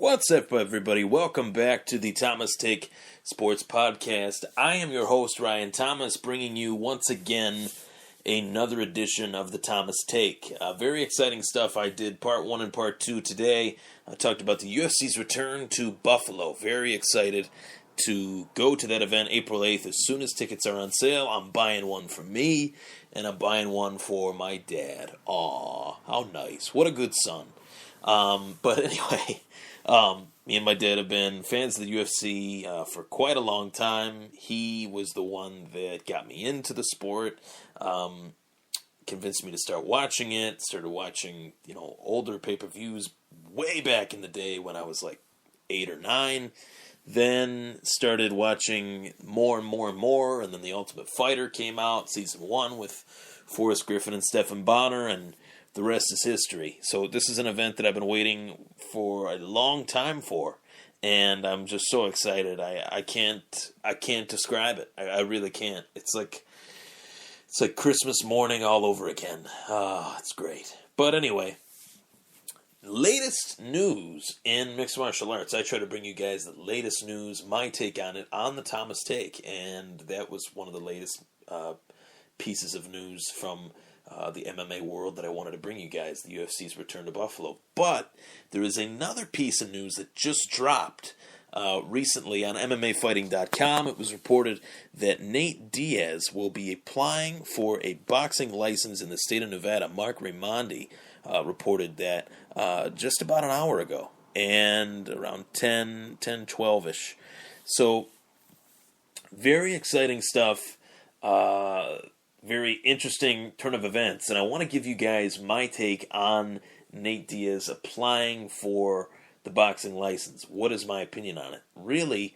What's up, everybody? Welcome back to the Thomas Take Sports Podcast. I am your host, Ryan Thomas, bringing you once again another edition of the Thomas Take. Very exciting stuff. I did part 1 and part 2 today. I talked about the UFC's return to Buffalo. Very excited to go to that event April 8th. As soon as tickets are on sale, I'm buying one for me, and I'm buying one for my dad. Aw, how nice. What a good son. But anyway, me and my dad have been fans of the UFC for quite a long time. He was the one that got me into the sport, convinced me to start watching it, started watching, older pay-per-views way back in the day when I was like 8 or 9, then started watching more and more and more, and then The Ultimate Fighter came out, season 1 with Forrest Griffin and Stephan Bonnar, and the rest is history. So this is an event that I've been waiting for a long time for, and I'm just so excited. I can't describe it. I really can't. It's like Christmas morning all over again. It's great. But anyway, latest news in mixed martial arts. I try to bring you guys the latest news, my take on it, on the Thomas Take, and that was one of the latest pieces of news from the MMA world that I wanted to bring you guys, the UFC's return to Buffalo. But there is another piece of news that just dropped recently on MMAfighting.com. It was reported that Nate Diaz will be applying for a boxing license in the state of Nevada. Mark Raimondi reported that just about an hour ago, and around 12-ish. So, very exciting stuff. Very interesting turn of events, and I want to give you guys my take on Nate Diaz applying for the boxing license. What is my opinion on it? Really,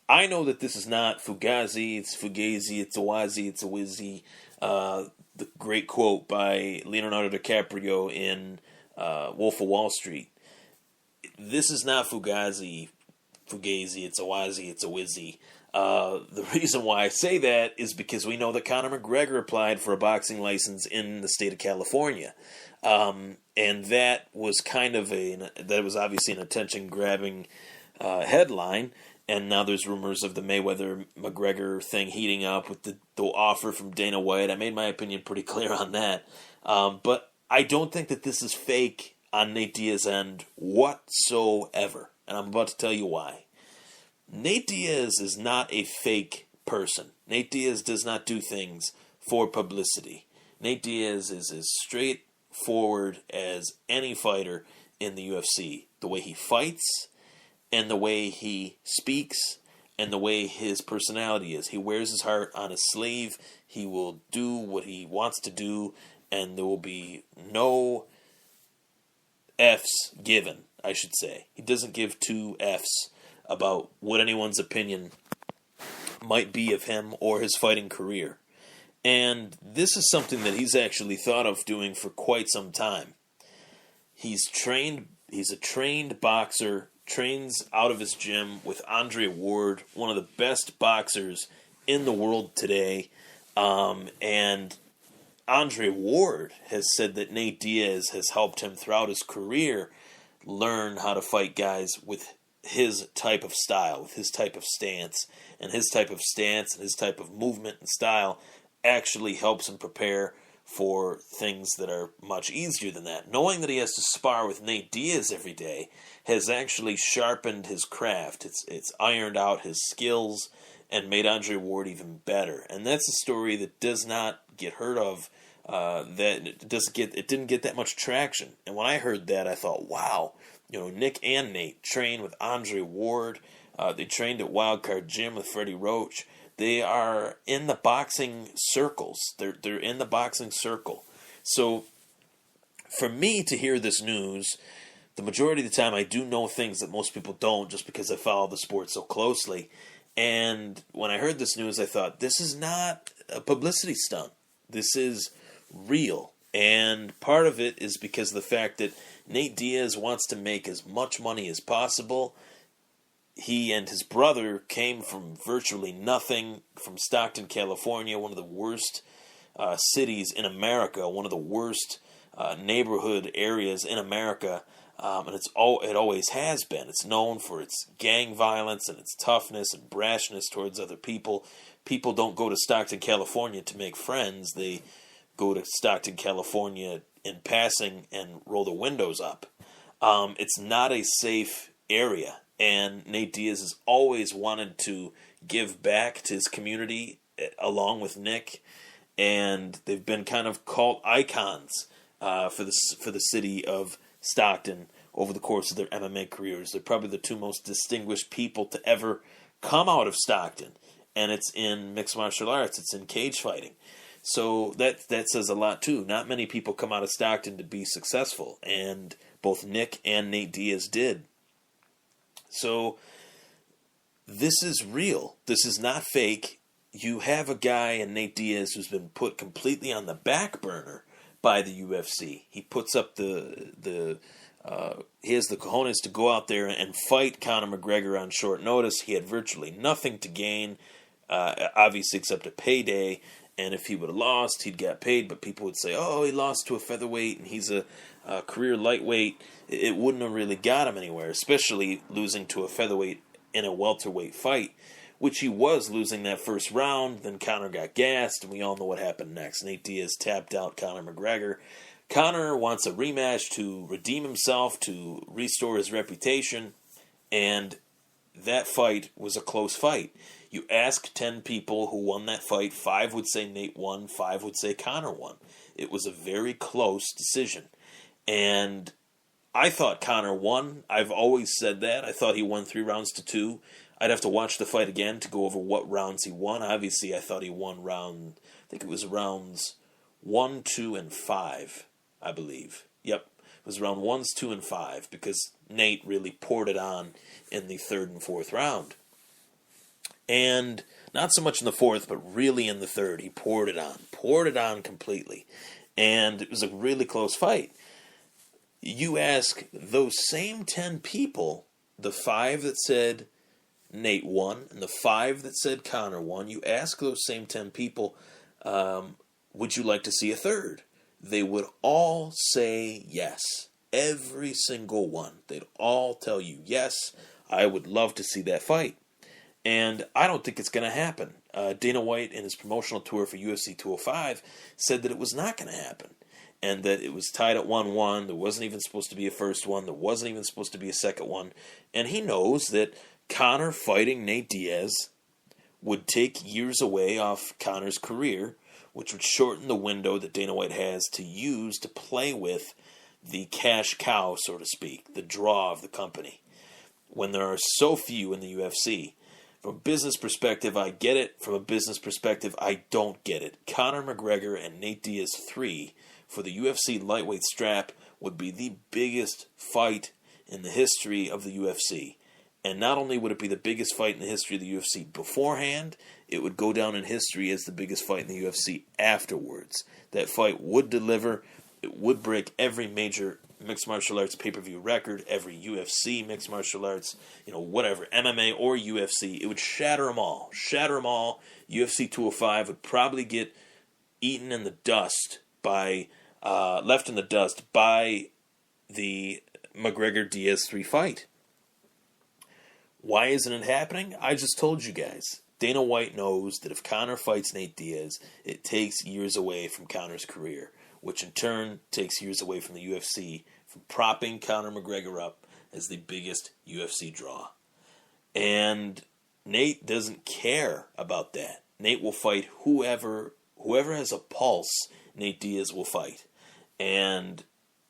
I know that this is not Fugazi, it's Fugazi, it's a Wazi, it's a Wizzy. The great quote by Leonardo DiCaprio in Wolf of Wall Street. This is not Fugazi, it's a Wazi, it's a Wizzy. The reason why I say that is because we know that Conor McGregor applied for a boxing license in the state of California. And that was that was obviously an attention-grabbing headline. And now there's rumors of the Mayweather-McGregor thing heating up with the offer from Dana White. I made my opinion pretty clear on that. But I don't think that this is fake on Nate Diaz's end whatsoever. And I'm about to tell you why. Nate Diaz is not a fake person. Nate Diaz does not do things for publicity. Nate Diaz is as straightforward as any fighter in the UFC. The way he fights, and the way he speaks, and the way his personality is. He wears his heart on his sleeve. He will do what he wants to do, and there will be no F's given, I should say. He doesn't give two F's about what anyone's opinion might be of him or his fighting career. And this is something that he's actually thought of doing for quite some time. He's a trained boxer, trains out of his gym with Andre Ward, one of the best boxers in the world today. And Andre Ward has said that Nate Diaz has helped him throughout his career learn how to fight guys with his type of style, with his type of stance, and his type of movement and style actually helps him prepare for things that are much easier than that. Knowing that he has to spar with Nate Diaz every day has actually sharpened his craft. It's ironed out his skills and made Andre Ward even better. And that's a story that does not get heard of. It didn't get that much traction. And when I heard that, I thought, wow. Nick and Nate train with Andre Ward. They trained at Wildcard Gym with Freddie Roach. They are in the boxing circles. They're in the boxing circle. So, for me to hear this news, the majority of the time I do know things that most people don't just because I follow the sport so closely. And when I heard this news, I thought, this is not a publicity stunt. This is real. And part of it is because of the fact that Nate Diaz wants to make as much money as possible. He and his brother came from virtually nothing, from Stockton, California, one of the worst cities in America, one of the worst neighborhood areas in America. and it always has been. It's known for its gang violence and its toughness and brashness towards other people. People don't go to Stockton, California to make friends. They go to Stockton, California in passing and roll the windows up. It's not a safe area, and Nate Diaz has always wanted to give back to his community along with Nick, and they've been kind of cult icons for the city of Stockton over the course of their MMA careers. They're probably the two most distinguished people to ever come out of Stockton, and it's in mixed martial arts. It's in cage fighting. So that says a lot too. Not many people come out of Stockton to be successful, and both Nick and Nate Diaz did. So this is real. This is not fake. You have a guy in Nate Diaz who's been put completely on the back burner by the UFC. He puts up he has the cojones to go out there and fight Conor McGregor on short notice. He had virtually nothing to gain, obviously except a payday. And if he would have lost, he'd get paid. But people would say, oh, he lost to a featherweight and he's a career lightweight. It wouldn't have really got him anywhere, especially losing to a featherweight in a welterweight fight, which he was losing that first round. Then Conor got gassed, and we all know what happened next. Nate Diaz tapped out Conor McGregor. Conor wants a rematch to redeem himself, to restore his reputation, and that fight was a close fight. You ask 10 people who won that fight, 5 would say Nate won, 5 would say Conor won. It was a very close decision. And I thought Conor won. I've always said that. I thought he won 3-2. I'd have to watch the fight again to go over what rounds he won. Obviously, I thought he won I think it was rounds 1, 2, and 5, I believe. Yep, it was round 1, 2, and 5, because Nate really poured it on in the 3rd and 4th round. And not so much in the 4th, but really in the 3rd, he poured it on completely. And it was a really close fight. You ask those same 10 people, the 5 that said Nate won and the 5 that said Conor won, you ask those same 10 people, would you like to see a third? They would all say yes. Every single one. They'd all tell you, yes, I would love to see that fight. And I don't think it's going to happen. Dana White, in his promotional tour for UFC 205, said that it was not going to happen. And that it was tied at 1-1. There wasn't even supposed to be a first one. There wasn't even supposed to be a second one. And he knows that Conor fighting Nate Diaz would take years away off Conor's career, which would shorten the window that Dana White has to use to play with the cash cow, so to speak, the draw of the company, when there are so few in the UFC. From a business perspective, I get it. From a business perspective, I don't get it. Conor McGregor and Nate Diaz 3 for the UFC lightweight strap would be the biggest fight in the history of the UFC. And not only would it be the biggest fight in the history of the UFC beforehand, it would go down in history as the biggest fight in the UFC afterwards. That fight would deliver. It would break every major mixed martial arts pay-per-view record, every UFC mixed martial arts, whatever, MMA or UFC. It would shatter them all. UFC 205 would probably get eaten in the dust left in the dust by the McGregor-Diaz 3 fight. Why isn't it happening? I just told you guys. Dana White knows that if Conor fights Nate Diaz, it takes years away from Conor's career, which in turn takes years away from the UFC from propping Conor McGregor up as the biggest UFC draw. And Nate doesn't care about that. Nate will fight whoever has a pulse. Nate Diaz will fight. And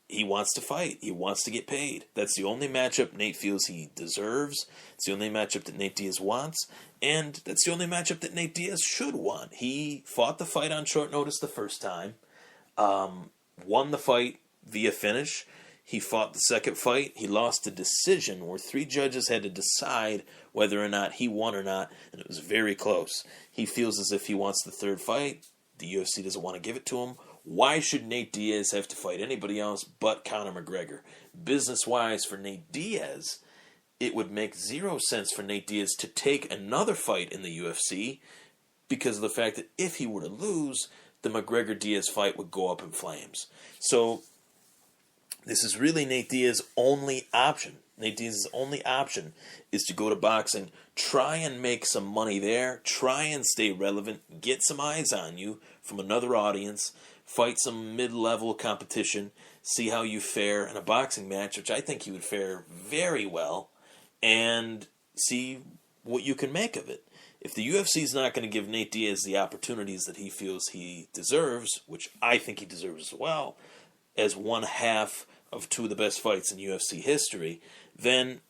he wants to fight. He wants to get paid. That's the only matchup Nate feels he deserves. It's the only matchup that Nate Diaz wants. And that's the only matchup that Nate Diaz should want. He fought the fight on short notice the first time. Won the fight via finish. He fought the second fight. He lost a decision where 3 judges had to decide whether or not he won or not, and it was very close. He feels as if he wants the third fight. The UFC doesn't want to give it to him. Why should Nate Diaz have to fight anybody else but Conor McGregor? Business-wise, for Nate Diaz, it would make 0 sense for Nate Diaz to take another fight in the UFC because of the fact that if he were to lose, the McGregor-Diaz fight would go up in flames. So This is really Nate Diaz's only option. Nate Diaz's only option is to go to boxing, try and make some money there, try and stay relevant, get some eyes on you from another audience, fight some mid-level competition, see how you fare in a boxing match, which I think he would fare very well, and see what you can make of it. If the UFC is not going to give Nate Diaz the opportunities that he feels he deserves, which I think he deserves as well, as one half of two of the best fights in UFC history, then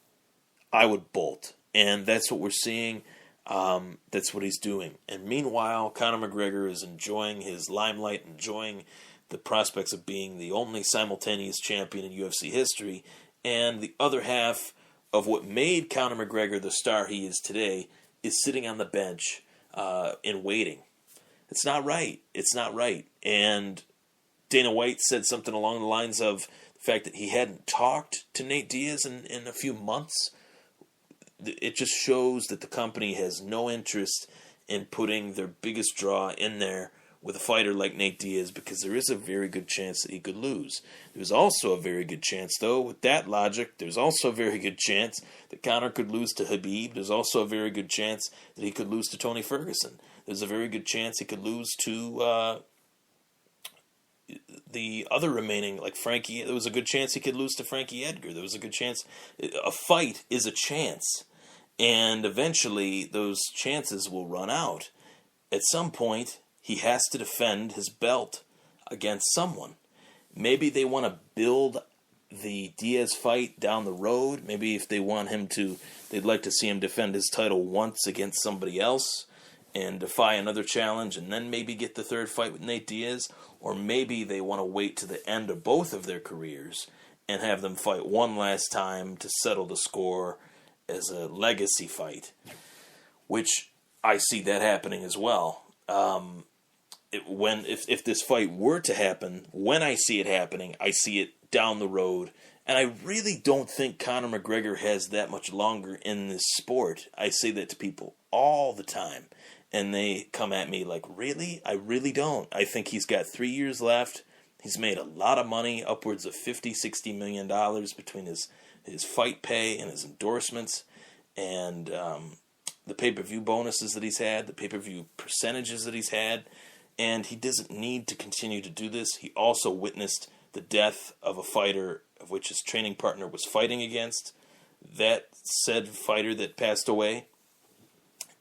I would bolt. And that's what we're seeing. That's what he's doing. And meanwhile, Conor McGregor is enjoying his limelight, enjoying the prospects of being the only simultaneous champion in UFC history. And the other half of what made Conor McGregor the star he is today is sitting on the bench and waiting. It's not right. It's not right. And Dana White said something along the lines of the fact that he hadn't talked to Nate Diaz in a few months. It just shows that the company has no interest in putting their biggest draw in there with a fighter like Nate Diaz, because there is a very good chance that he could lose. There's also a very good chance, though, with that logic, there's also a very good chance that Conor could lose to Khabib. There's also a very good chance that he could lose to Tony Ferguson. There's a very good chance he could lose to the other remaining, like Frankie. There was a good chance he could lose to Frankie Edgar. There was a good chance. A fight is a chance, and eventually those chances will run out. At some point, he has to defend his belt against someone. Maybe they want to build the Diaz fight down the road. Maybe if they want him to, they'd like to see him defend his title once against somebody else and defy another challenge, and then maybe get the third fight with Nate Diaz. Or maybe they want to wait to the end of both of their careers and have them fight one last time to settle the score as a legacy fight, which I see that happening as well. If this fight were to happen, when I see it happening, I see it down the road. And I really don't think Conor McGregor has that much longer in this sport. I say that to people all the time. And they come at me like, really? I really don't. I think he's got 3 years left. He's made a lot of money, upwards of $50-60 million between his fight pay and his endorsements and the pay-per-view bonuses that he's had, the pay-per-view percentages that he's had. And he doesn't need to continue to do this. He also witnessed the death of a fighter of which his training partner was fighting against. That said fighter that passed away.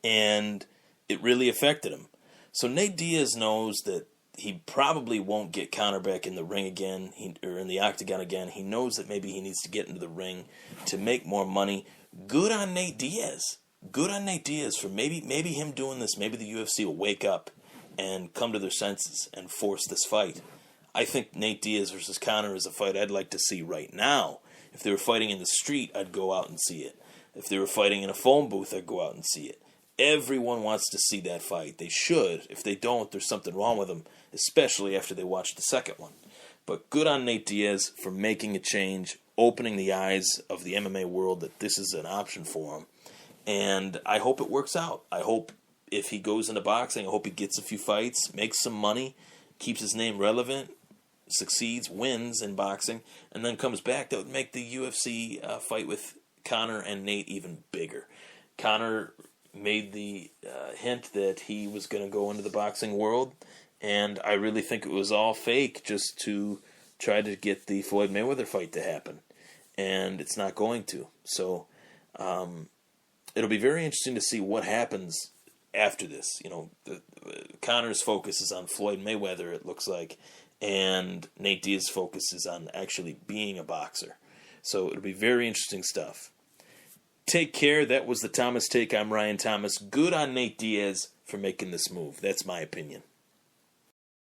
And it really affected him. So Nate Diaz knows that he probably won't get Conor back in the ring again, or in the octagon again. He knows that maybe he needs to get into the ring to make more money. Good on Nate Diaz. Good on Nate Diaz for maybe him doing this. Maybe the UFC will wake up and come to their senses and force this fight. I think Nate Diaz versus Conor is a fight I'd like to see right now. If they were fighting in the street, I'd go out and see it. If they were fighting in a phone booth, I'd go out and see it. Everyone wants to see that fight. They should. If they don't, there's something wrong with them, especially after they watch the second one. But good on Nate Diaz for making a change, opening the eyes of the MMA world that this is an option for him. And I hope it works out. I hope if he goes into boxing, I hope he gets a few fights, makes some money, keeps his name relevant, succeeds, wins in boxing, and then comes back. That would make the UFC fight with Conor and Nate even bigger. Conor made the hint that he was going to go into the boxing world, and I really think it was all fake just to try to get the Floyd Mayweather fight to happen, and it's not going to. So it'll be very interesting to see what happens after this. You know, Conor's focus is on Floyd Mayweather, it looks like, and Nate Diaz's focus is on actually being a boxer. So it'll be very interesting stuff. Take care. That was the Thomas Take. I'm Ryan Thomas. Good on Nate Diaz for making this move. That's my opinion.